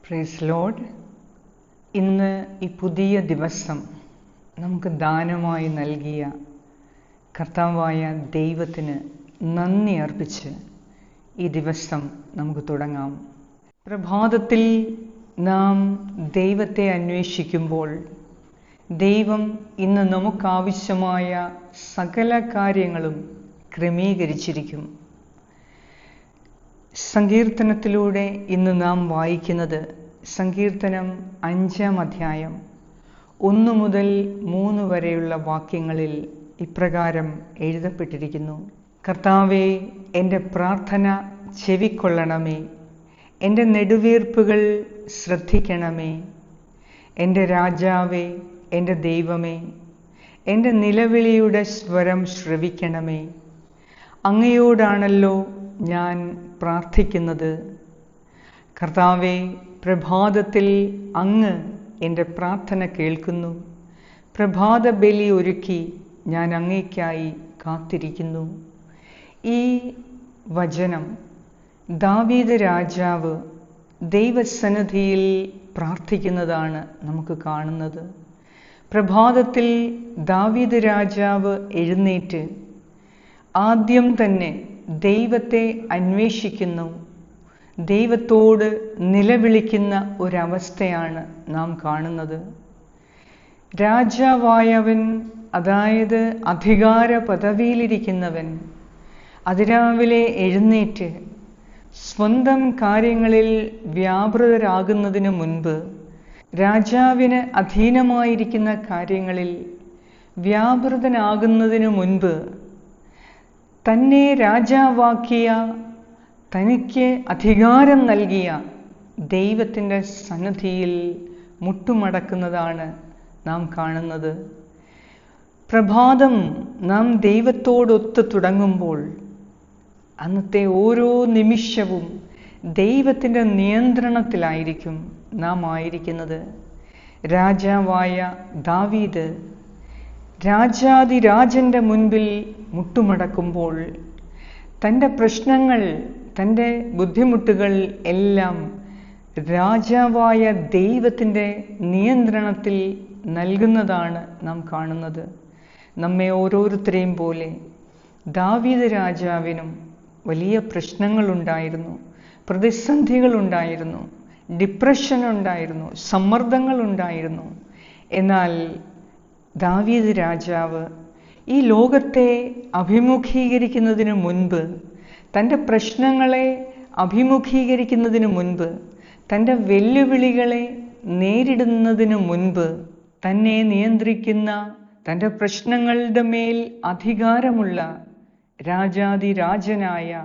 Praise Lord. ഇന്ന് ഈ പുതിയ ദിവസം നമുക്ക് ദാനമായി നൽകിയ കർത്താവായ ദൈവത്തിന് നന്ദി അർപ്പിച്ച് ഈ ദിവസം നമുക്ക് തുടങ്ങാം. പ്രഭാതത്തിൽ നാം ദൈവത്തെ അന്വേഷിക്കുമ്പോൾ ദൈവം ഇന്ന് നമുക്കാവശ്യമായ സകല കാര്യങ്ങളും ക്രമീകരിച്ചിരിക്കും. സങ്കീർത്തനത്തിലൂടെ ഇന്ന് നാം വായിക്കുന്നത് സങ്കീർത്തനം 5-ാം അധ്യായം 1 മുതൽ 3 വരെയുള്ള വാക്യങ്ങളിൽ ഇപ്രകാരം എഴുതപ്പെട്ടിരിക്കുന്നു. കർത്താവേ, എൻ്റെ പ്രാർത്ഥന ചെവിക്കൊള്ളണമേ, എൻ്റെ നെടുവീർപ്പുകൾ ശ്രദ്ധിക്കണമേ. എൻ്റെ രാജാവേ, എൻ്റെ ദൈവമേ, എൻ്റെ നിലവിളിയുടെ സ്വരം ശ്രവിക്കണമേ. അങ്ങയോടാണല്ലോ ഞാൻ പ്രാർത്ഥിക്കുന്നത്. കർത്താവേ, പ്രഭാതത്തിൽ അങ്ങ് എൻ്റെ പ്രാർത്ഥന കേൾക്കുന്നു. പ്രഭാത ബലി ഒരുക്കി ഞാൻ അങ്ങേയ്ക്കായി കാത്തിരിക്കുന്നു. ഈ വചനം ദാവീദ് രാജാവ് ദൈവസന്നിധിയിൽ പ്രാർത്ഥിക്കുന്നതാണ് നമുക്ക് കാണുന്നത്. പ്രഭാതത്തിൽ ദാവീദ് രാജാവ് എഴുന്നേറ്റ് ആദ്യം തന്നെ ദൈവത്തെ അന്വേഷിക്കുന്നു, ദൈവത്തോട് നിലവിളിക്കുന്ന ഒരവസ്ഥയാണ് നാം കാണുന്നത്. രാജാവായവൻ, അതായത് അധികാര പദവിയിലിരിക്കുന്നവൻ, അതിരാവിലെ എഴുന്നേറ്റ് സ്വന്തം കാര്യങ്ങളിൽ വ്യാപൃതരാകുന്നതിനു മുൻപ്, രാജാവിന് അധീനമായിരിക്കുന്ന കാര്യങ്ങളിൽ വ്യാപൃതനാകുന്നതിനു മുൻപ്, തന്നെ രാജാവാക്കിയ, തനിക്ക് അധികാരം നൽകിയ ദൈവത്തിൻ്റെ സന്നിധിയിൽ മുട്ടുമടക്കുന്നതാണ് നാം കാണുന്നത്. പ്രഭാതം നാം ദൈവത്തോടൊത്ത് തുടങ്ങുമ്പോൾ അന്നത്തെ ഓരോ നിമിഷവും ദൈവത്തിൻ്റെ നിയന്ത്രണത്തിലായിരിക്കും നാം ആയിരിക്കുന്നത്. രാജാവായ ദാവീദ് രാജാതിരാജൻ്റെ മുൻപിൽ മുട്ടുമടക്കുമ്പോൾ തൻ്റെ പ്രശ്നങ്ങൾ, തൻ്റെ ബുദ്ധിമുട്ടുകൾ എല്ലാം രാജാവായ ദൈവത്തിൻ്റെ നിയന്ത്രണത്തിൽ നൽകുന്നതാണ് നാം കാണുന്നത്. നമ്മെ ഓരോരുത്തരെയും പോലെ ദാവീദ് രാജാവിനും വലിയ പ്രശ്നങ്ങളുണ്ടായിരുന്നു, പ്രതിസന്ധികളുണ്ടായിരുന്നു, ഡിപ്രഷൻ ഉണ്ടായിരുന്നു, സമ്മർദ്ദങ്ങളുണ്ടായിരുന്നു. എന്നാൽ ദാവീദ് രാജാവ് ഈ ലോകത്തെ അഭിമുഖീകരിക്കുന്നതിന് മുൻപ്, തൻ്റെ പ്രശ്നങ്ങളെ അഭിമുഖീകരിക്കുന്നതിന് മുൻപ്, തൻ്റെ വെല്ലുവിളികളെ നേരിടുന്നതിന് മുൻപ്, തന്നെ നിയന്ത്രിക്കുന്ന, തൻ്റെ പ്രശ്നങ്ങളുടെ മേൽ അധികാരമുള്ള രാജാതിരാജനായ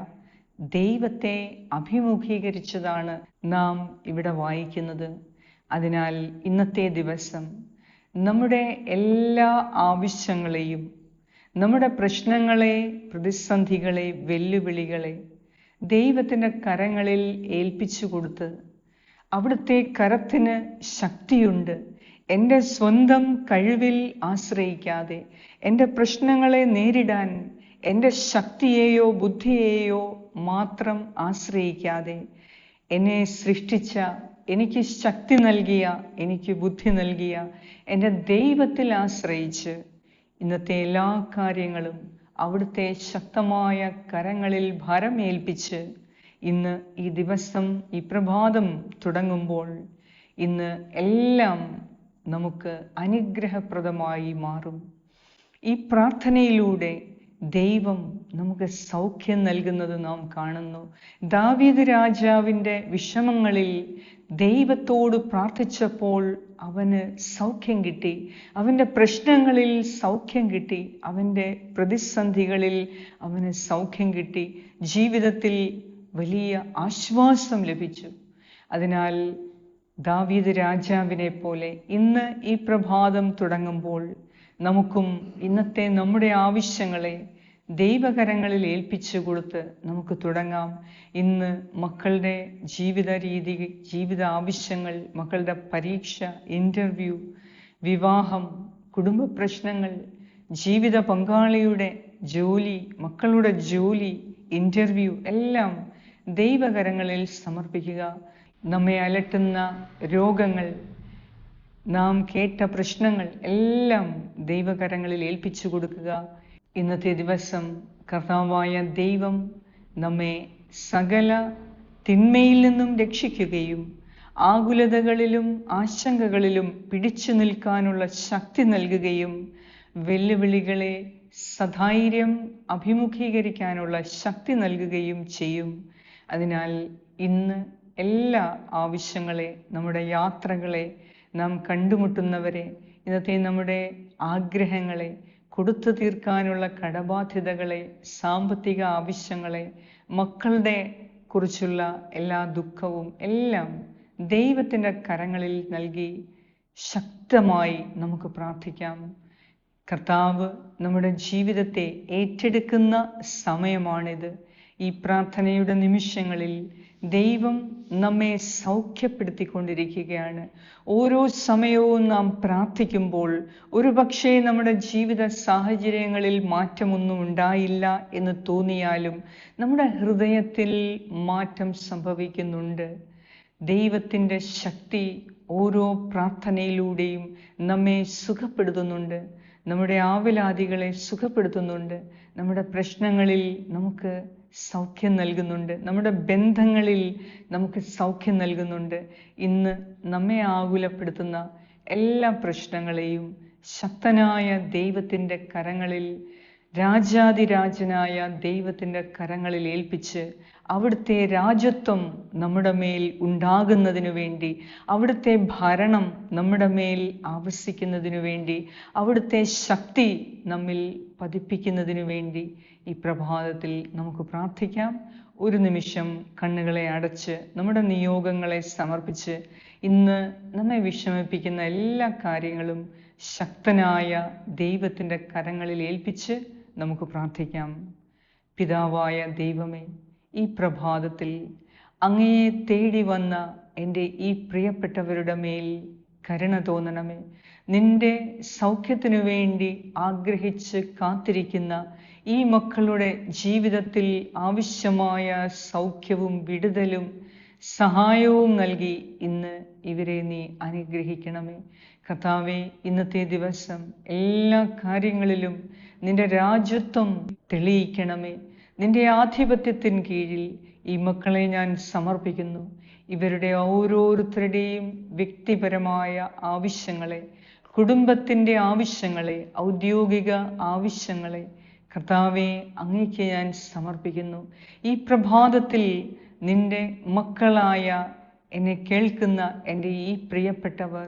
ദൈവത്തെ അഭിമുഖീകരിച്ചതാണ് നാം ഇവിടെ വായിക്കുന്നത്. അതിനാൽ ഇന്നത്തെ ദിവസം നമ്മുടെ എല്ലാ ആവശ്യങ്ങളെയും, നമ്മുടെ പ്രശ്നങ്ങളെ, പ്രതിസന്ധികളെ, വെല്ലുവിളികളെ ദൈവത്തിൻ്റെ കരങ്ങളിൽ ഏൽപ്പിച്ചു കൊടുത്ത്, അവിടുത്തെ കരത്തിന് ശക്തിയുണ്ട്, എൻ്റെ സ്വന്തം കഴിവിൽ ആശ്രയിക്കാതെ, എൻ്റെ പ്രശ്നങ്ങളെ നേരിടാൻ എൻ്റെ ശക്തിയെയോ ബുദ്ധിയെയോ മാത്രം ആശ്രയിക്കാതെ, എന്നെ സൃഷ്ടിച്ച, എനിക്ക് ശക്തി നൽകിയ, എനിക്ക് ബുദ്ധി നൽകിയ എൻ്റെ ദൈവത്തിൽ ആശ്രയിച്ച് ഇന്നത്തെ എല്ലാ കാര്യങ്ങളും അവിടുത്തെ ശക്തമായ കരങ്ങളിൽ ഭരമേൽപ്പിച്ച് ഇന്ന് ഈ ദിവസം, ഈ പ്രഭാതം തുടങ്ങുമ്പോൾ ഇന്ന് എല്ലാം നമുക്ക് അനുഗ്രഹപ്രദമായി മാറും. ഈ പ്രാർത്ഥനയിലൂടെ ദൈവം നമുക്ക് സൗഖ്യം നൽകുന്നത് നാം കാണുന്നു. ദാവീദ് രാജാവിൻ്റെ വിഷമങ്ങളിൽ ദൈവത്തോട് പ്രാർത്ഥിച്ചപ്പോൾ അവന് സൗഖ്യം കിട്ടി, അവൻ്റെ പ്രശ്നങ്ങളിൽ സൗഖ്യം കിട്ടി, അവൻ്റെ പ്രതിസന്ധികളിൽ അവന് സൗഖ്യം കിട്ടി, ജീവിതത്തിൽ വലിയ ആശ്വാസം ലഭിച്ചു. അതിനാൽ ദാവീദ് രാജാവിനെ പോലെ ഇന്ന് ഈ പ്രഭാതം തുടങ്ങുമ്പോൾ നമുക്കും ഇന്നത്തെ നമ്മുടെ ആവശ്യങ്ങളെ ദൈവകരങ്ങളിൽ ഏൽപ്പിച്ചു കൊടുത്ത് നമുക്ക് തുടങ്ങാം. ഇന്ന് മക്കളുടെ ജീവിത രീതി, ജീവിത ആവശ്യങ്ങൾ, മക്കളുടെ പരീക്ഷ, ഇൻ്റർവ്യൂ, വിവാഹം, കുടുംബ പ്രശ്നങ്ങൾ, ജീവിത പങ്കാളിയുടെ ജോലി, മക്കളുടെ ജോലി, ഇൻ്റർവ്യൂ എല്ലാം ദൈവകരങ്ങളിൽ സമർപ്പിക്കുക. നമ്മെ അലട്ടുന്ന രോഗങ്ങൾ, നാം കേട്ട പ്രശ്നങ്ങൾ എല്ലാം ദൈവകരങ്ങളിൽ ഏൽപ്പിച്ചു കൊടുക്കുക. ഇന്നത്തെ ദിവസം കർത്താവായ ദൈവം നമ്മെ സകല തിന്മയിൽ നിന്നും രക്ഷിക്കുകയും ആകുലതകളിലും ആശങ്കകളിലും പിടിച്ചു നിൽക്കാനുള്ള ശക്തി നൽകുകയും വെല്ലുവിളികളെ സധൈര്യം അഭിമുഖീകരിക്കാനുള്ള ശക്തി നൽകുകയും ചെയ്യും. അതിനാൽ ഇന്ന് എല്ലാ ആവശ്യങ്ങളെ, നമ്മുടെ യാത്രകളെ, നാം കണ്ടുമുട്ടുന്നവരെ, ഇന്നത്തെ നമ്മുടെ ആഗ്രഹങ്ങളെ, കൊടുത്തു തീർക്കാനുള്ള കടബാധ്യതകളെ, സാമ്പത്തിക ആവശ്യങ്ങളെ, മക്കളുടെ കുറിച്ചുള്ള എല്ലാ ദുഃഖവും എല്ലാം ദൈവത്തിൻ്റെ കരങ്ങളിൽ നൽകി ശക്തമായി നമുക്ക് പ്രാർത്ഥിക്കാം. കർത്താവ് നമ്മുടെ ജീവിതത്തെ ഏറ്റെടുക്കുന്ന സമയമാണിത്. ഈ പ്രാർത്ഥനയുടെ നിമിഷങ്ങളിൽ ദൈവം നമ്മെ സൗഖ്യപ്പെടുത്തിക്കൊണ്ടിരിക്കുകയാണ്. ഓരോ സമയവും നാം പ്രാർത്ഥിക്കുമ്പോൾ ഒരുപക്ഷെ നമ്മുടെ ജീവിത സാഹചര്യങ്ങളിൽ മാറ്റമൊന്നും ഉണ്ടായില്ല എന്ന് തോന്നിയാലും നമ്മുടെ ഹൃദയത്തിൽ മാറ്റം സംഭവിക്കുന്നുണ്ട്. ദൈവത്തിൻ്റെ ശക്തി ഓരോ പ്രാർത്ഥനയിലൂടെയും നമ്മെ സുഖപ്പെടുത്തുന്നുണ്ട്, നമ്മുടെ ആവലാതികളെ സുഖപ്പെടുത്തുന്നുണ്ട്, നമ്മുടെ പ്രശ്നങ്ങളിൽ നമുക്ക് സൗഖ്യം നൽകുന്നുണ്ട്, നമ്മുടെ ബന്ധങ്ങളിൽ നമുക്ക് സൗഖ്യം നൽകുന്നുണ്ട്. ഇന്ന് നമ്മെ ആകുലപ്പെടുത്തുന്ന എല്ലാ പ്രശ്നങ്ങളെയും ശക്തനായ ദൈവത്തിൻ്റെ കരങ്ങളിൽ, രാജാതിരാജനായ ദൈവത്തിൻ്റെ കരങ്ങളിൽ ഏൽപ്പിച്ച് അവിടുത്തെ രാജത്വം നമ്മുടെ മേൽ ഉണ്ടാകുന്നതിനു വേണ്ടി, അവിടുത്തെ ഭരണം നമ്മുടെ മേൽ ആവസിക്കുന്നതിനു വേണ്ടി, അവിടുത്തെ ശക്തി നമ്മിൽ പതിപ്പിക്കുന്നതിനു വേണ്ടി ഈ പ്രഭാതത്തിൽ നമുക്ക് പ്രാർത്ഥിക്കാം. ഒരു നിമിഷം കണ്ണുകളെ അടച്ച് നമ്മുടെ നിയോഗങ്ങളെ സമർപ്പിച്ച് ഇന്ന് നമ്മെ വിഷമിപ്പിക്കുന്ന എല്ലാ കാര്യങ്ങളും ശക്തനായ ദൈവത്തിൻ്റെ കരങ്ങളിൽ ഏൽപ്പിച്ച് നമുക്ക് പ്രാർത്ഥിക്കാം. പിതാവായ ദൈവമേ, ഈ പ്രഭാതത്തിൽ അങ്ങയെ തേടി വന്ന എൻ്റെ ഈ പ്രിയപ്പെട്ടവരുടെ മേൽ കരുണ തോന്നണമേ. നിന്റെ സൗഖ്യത്തിനു വേണ്ടി ആഗ്രഹിച്ച് കാത്തിരിക്കുന്ന ഈ മക്കളുടെ ജീവിതത്തിൽ ആവശ്യമായ സൗഖ്യവും വിടുതലും സഹായവും നൽകി ഇന്ന് ഇവരെ നീ അനുഗ്രഹിക്കണമേ. കർത്താവേ, ഇന്നത്തെ ദിവസം എല്ലാ കാര്യങ്ങളിലും നിന്റെ രാജ്യത്വം തെളിയിക്കണമേ. നിന്റെ ആധിപത്യത്തിന് കീഴിൽ ഈ മക്കളെ ഞാൻ സമർപ്പിക്കുന്നു. ഇവരുടെ ഓരോരുത്തരുടെയും വ്യക്തിപരമായ ആവശ്യങ്ങളെ, കുടുംബത്തിൻ്റെ ആവശ്യങ്ങളെ, ഔദ്യോഗിക ആവശ്യങ്ങളെ കർത്താവെ അങ്ങേക്ക് ഞാൻ സമർപ്പിക്കുന്നു. ഈ പ്രഭാതത്തിൽ നിന്റെ മക്കളായ എന്നെ കേൾക്കുന്ന എൻ്റെ ഈ പ്രിയപ്പെട്ടവർ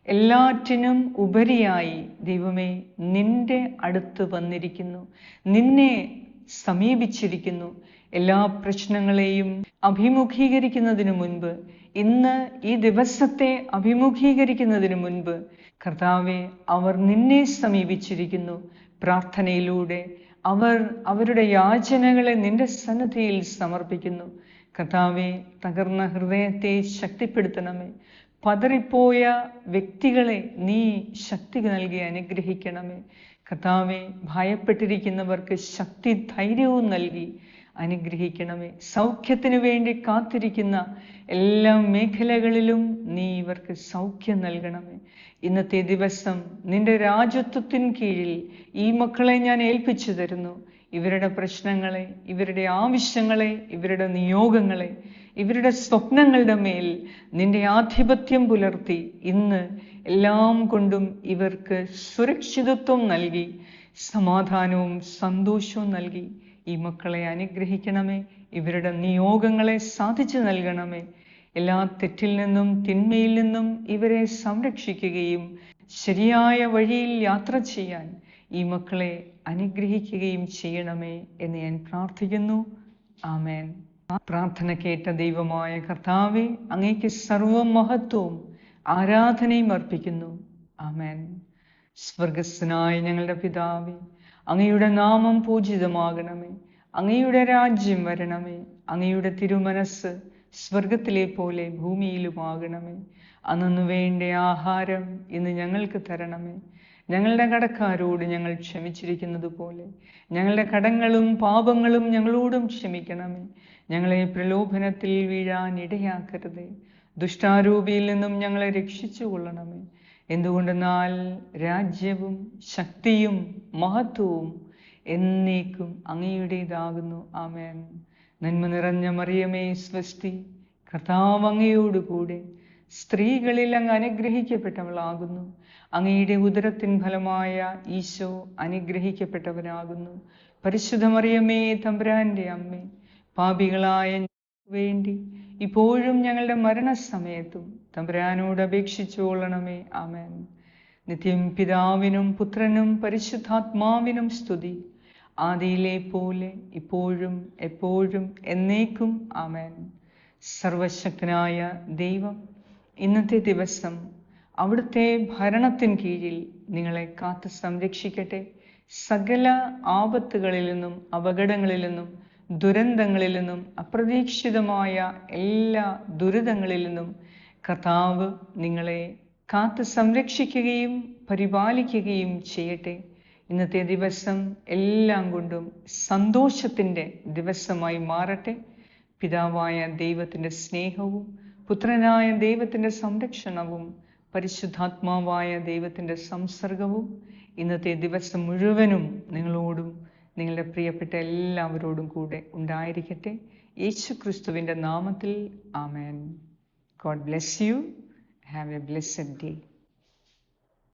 എല്ലാറ്റിനും ഉപരിയായി ദൈവമേ നിന്റെ അടുത്ത് വന്നിരിക്കുന്നു, നിന്നെ സമീപിച്ചിരിക്കുന്നു. എല്ലാ പ്രശ്നങ്ങളെയും അഭിമുഖീകരിക്കുന്നതിന് മുൻപ്, ഇന്ന് ഈ ദിവസത്തെ അഭിമുഖീകരിക്കുന്നതിന് മുൻപ് കർത്താവെ അവർ നിന്നെ സമീപിച്ചിരിക്കുന്നു. പ്രാർത്ഥനയിലൂടെ അവർ അവരുടെ യാചനകളെ നിന്റെ സന്നിധിയിൽ സമർപ്പിക്കുന്നു. കർത്താവെ, തകർന്ന ഹൃദയത്തെ ശക്തിപ്പെടുത്തണമേ. പതറിപ്പോയ വ്യക്തികളെ നീ ശക്തി നൽകി അനുഗ്രഹിക്കണമേ. കർത്താവെ, ഭയപ്പെട്ടിരിക്കുന്നവർക്ക് ശക്തി ധൈര്യവും നൽകി അനുഗ്രഹിക്കണമേ. സൗഖ്യത്തിനു വേണ്ടി കാത്തിരിക്കുന്ന എല്ലാ മേഖലകളിലും നീ ഇവർക്ക് സൗഖ്യം നൽകണമേ. ഇന്നത്തെ ദിവസം നിന്റെ രാജത്വത്തിന് കീഴിൽ ഈ മക്കളെ ഞാൻ ഏൽപ്പിച്ചു തരുന്നു. ഇവരുടെ പ്രശ്നങ്ങളെ, ഇവരുടെ ആവശ്യങ്ങളെ, ഇവരുടെ നിയോഗങ്ങളെ, ഇവരുടെ സ്വപ്നങ്ങളുടെ മേൽ നിന്റെ ആധിപത്യം പുലർത്തി ഇന്ന് എല്ലാം കൊണ്ടും ഇവർക്ക് സുരക്ഷിതത്വം നൽകി സമാധാനവും സന്തോഷവും നൽകി ഈ മക്കളെ അനുഗ്രഹിക്കണമേ. ഇവരുടെ നിയോഗങ്ങളെ സാധിച്ചു നൽകണമേ. എല്ലാ തെറ്റിൽ നിന്നും തിന്മയിൽ നിന്നും ഇവരെ സംരക്ഷിക്കുകയും ശരിയായ വഴിയിൽ യാത്ര ചെയ്യാൻ ഈ മക്കളെ അനുഗ്രഹിക്കുകയും ചെയ്യണമേ എന്ന് ഞാൻ പ്രാർത്ഥിക്കുന്നു. ആമേൻ. പ്രാർത്ഥന കേട്ട ദൈവമായ കർത്താവേ, അങ്ങേക്ക് സർവ്വ മഹത്വവും ആരാധനയും അർപ്പിക്കുന്നു. ആമേൻ. സ്വർഗസ്ഥനായ ഞങ്ങളുടെ പിതാവേ, അങ്ങയുടെ നാമം പൂജിതമാകണമേ. അങ്ങയുടെ രാജ്യം വരണമേ. അങ്ങയുടെ തിരുമനസ് സ്വർഗത്തിലെ പോലെ ഭൂമിയിലുമാകണമേ. അന്നു വേണ്ട ആഹാരം ഇന്ന് ഞങ്ങൾക്ക് തരണമേ. ഞങ്ങളുടെ കടക്കാരോട് ഞങ്ങൾ ക്ഷമിച്ചിരിക്കുന്നത് പോലെ ഞങ്ങളുടെ കടങ്ങളും പാപങ്ങളും ഞങ്ങളോടും ക്ഷമിക്കണമേ. ഞങ്ങളെ പ്രലോഭനത്തിൽ വീഴാൻ ഇടയാക്കരുതേ, ദുഷ്ടാരൂപിയിൽ നിന്നും ഞങ്ങളെ രക്ഷിച്ചു കൊള്ളണമേ. എന്തുകൊണ്ടെന്നാൽ രാജ്യവും ശക്തിയും മഹത്വവും എന്നേക്കും അങ്ങയുടേതാകുന്നു. ആമേൻ. നന്മ നിറഞ്ഞ മറിയമേ സ്വസ്തി, കർത്താവ് അങ്ങയോടുകൂടെ സ്ത്രീകളിൽ അങ്ങ് അനുഗ്രഹിക്കപ്പെട്ടവളാകുന്നു. അങ്ങയുടെ ഉദരത്തിൻ ഫലമായ ഈശോ അനുഗ്രഹിക്കപ്പെട്ടവനാകുന്നു. പരിശുദ്ധ മറിയമേ തമ്പുരാന്റെ അമ്മേ, പാപികളായ ഞങ്ങൾക്ക് വേണ്ടി ഇപ്പോഴും ഞങ്ങളുടെ മരണസമയത്തും തമ്പുരാനോട് അപേക്ഷിച്ചു കൊള്ളണമേ. ആമേൻ. നിത്യം പിതാവിനും പുത്രനും പരിശുദ്ധാത്മാവിനും സ്തുതി, ആദിയിലെ പോലെ ഇപ്പോഴും എപ്പോഴും എന്നേക്കും. ആമേൻ. സർവശക്തനായ ദൈവം ഇന്നത്തെ ദിവസം അവിടുത്തെ ഭരണത്തിന് കീഴിൽ നിങ്ങളെ കാത്ത് സംരക്ഷിക്കട്ടെ. സകല ആപത്തുകളിൽ നിന്നും, അപകടങ്ങളിൽ നിന്നും, ദുരന്തങ്ങളിൽ നിന്നും, അപ്രതീക്ഷിതമായ എല്ലാ ദുരിതങ്ങളിൽ നിന്നും കർത്താവ് നിങ്ങളെ കാത്ത് സംരക്ഷിക്കുകയും പരിപാലിക്കുകയും ചെയ്യട്ടെ. ഇന്നത്തെ ദിവസം എല്ലാം കൊണ്ടും സന്തോഷത്തിൻ്റെ ദിവസമായി മാറട്ടെ. പിതാവായ ദൈവത്തിൻ്റെ സ്നേഹവും പുത്രനായ ദൈവത്തിൻ്റെ സംരക്ഷണവും പരിശുദ്ധാത്മാവായ ദൈവത്തിൻ്റെ സംസർഗവും ഇന്നത്തെ ദിവസം മുഴുവനും നിങ്ങളോടും നിങ്ങളുടെ പ്രിയപ്പെട്ട എല്ലാവരോടും കൂടെ ഉണ്ടായിരിക്കട്ടെ. യേശു ക്രിസ്തുവിൻ്റെ നാമത്തിൽ. ആമേൻ. God bless you. Have a blessed day.